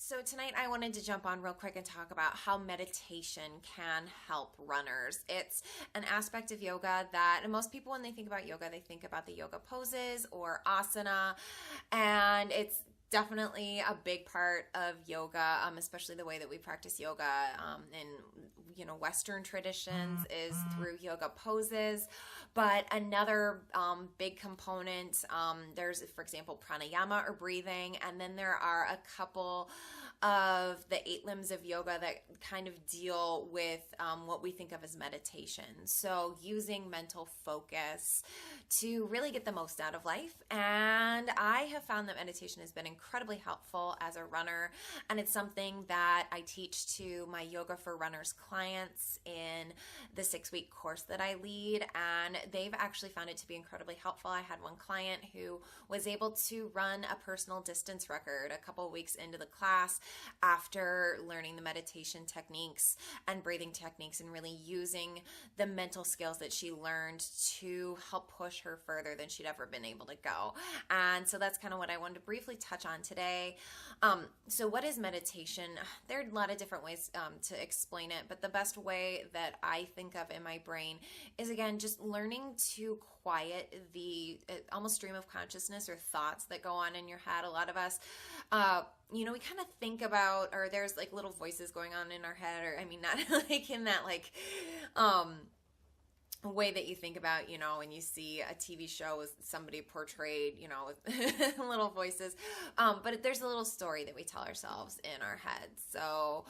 So tonight I wanted to jump on real quick and talk about how meditation can help runners. It's an aspect of yoga that most people, when they think about yoga, they think about the yoga poses or asana, and it's definitely a big part of yoga, especially the way that we practice yoga in Western traditions is through yoga poses. But another big component, there's, for example, pranayama or breathing, and then there are a couple of the 8 limbs of yoga that kind of deal with what we think of as meditation. So using mental focus to really get the most out of life. And I have found that meditation has been incredibly helpful as a runner, and it's something that I teach to my Yoga for Runners clients in the 6-week course that I lead, and they've actually found it to be incredibly helpful. I had one client who was able to run a personal distance record a couple of weeks into the class after learning the meditation techniques and breathing techniques and really using the mental skills that she learned to help push her further than she'd ever been able to go. And so that's kind of what I wanted to briefly touch on today. So what is meditation? There are a lot of different ways to explain it, but the best way that I think of in my brain is, again, just learning to quiet the almost stream of consciousness or thoughts that go on in your head. A lot of us, we kind of think about, or there's like little voices going on in our head, or I mean, not like in that way that you think about, when you see a TV show with somebody portrayed, with little voices. But there's a little story that we tell ourselves in our heads. So,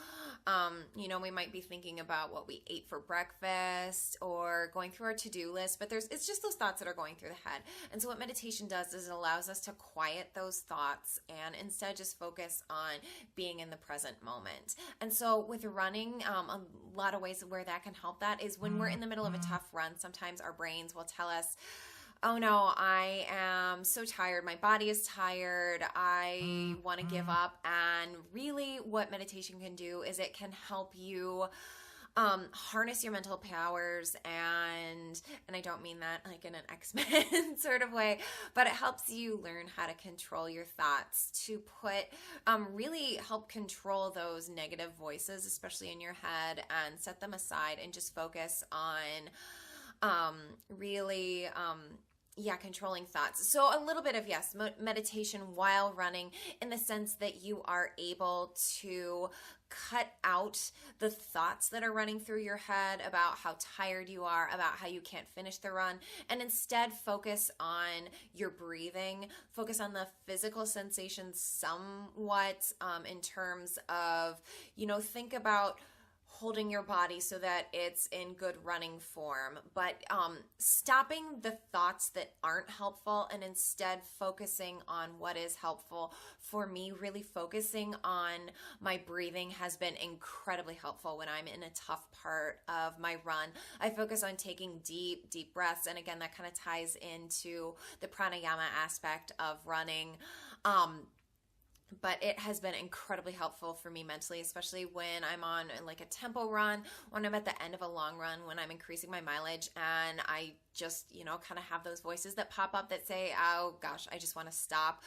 we might be thinking about what we ate for breakfast or going through our to-do list, but it's just those thoughts that are going through the head. And so what meditation does is it allows us to quiet those thoughts and instead just focus on being in the present moment. And so with running, a lot of ways where that can help that is when we're in the middle of a tough run. Sometimes our brains will tell us, oh no, I am so tired. My body is tired. I want to give up. And really what meditation can do is it can help you harness your mental powers, and I don't mean that like in an X-Men sort of way, but it helps you learn how to control your thoughts, to really help control those negative voices, especially in your head, and set them aside and just focus on controlling thoughts. So a little bit of, yes, meditation while running, in the sense that you are able to cut out the thoughts that are running through your head about how tired you are, about how you can't finish the run, and instead focus on your breathing, focus on the physical sensations somewhat, in terms of, think about holding your body so that it's in good running form, but stopping the thoughts that aren't helpful and instead focusing on what is helpful. For me, really focusing on my breathing has been incredibly helpful when I'm in a tough part of my run. I focus on taking deep, deep breaths, and again, that kind of ties into the pranayama aspect of running. But it has been incredibly helpful for me mentally, especially when I'm on like a tempo run, when I'm at the end of a long run, when I'm increasing my mileage, and I just, kind of have those voices that pop up that say, oh gosh, I just want to stop.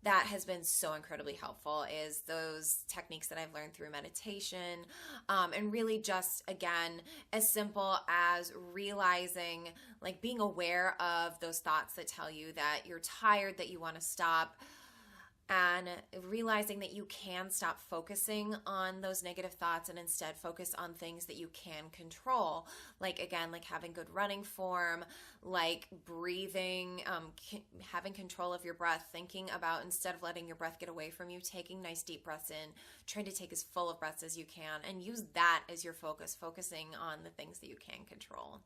That has been so incredibly helpful, is those techniques that I've learned through meditation, and really just, again, as simple as realizing, like being aware of those thoughts that tell you that you're tired, that you want to stop, and realizing that you can stop focusing on those negative thoughts and instead focus on things that you can control. Like, again, like having good running form, like breathing, having control of your breath, thinking about, instead of letting your breath get away from you, taking nice deep breaths in, trying to take as full of breaths as you can, and use that as your focus, focusing on the things that you can control.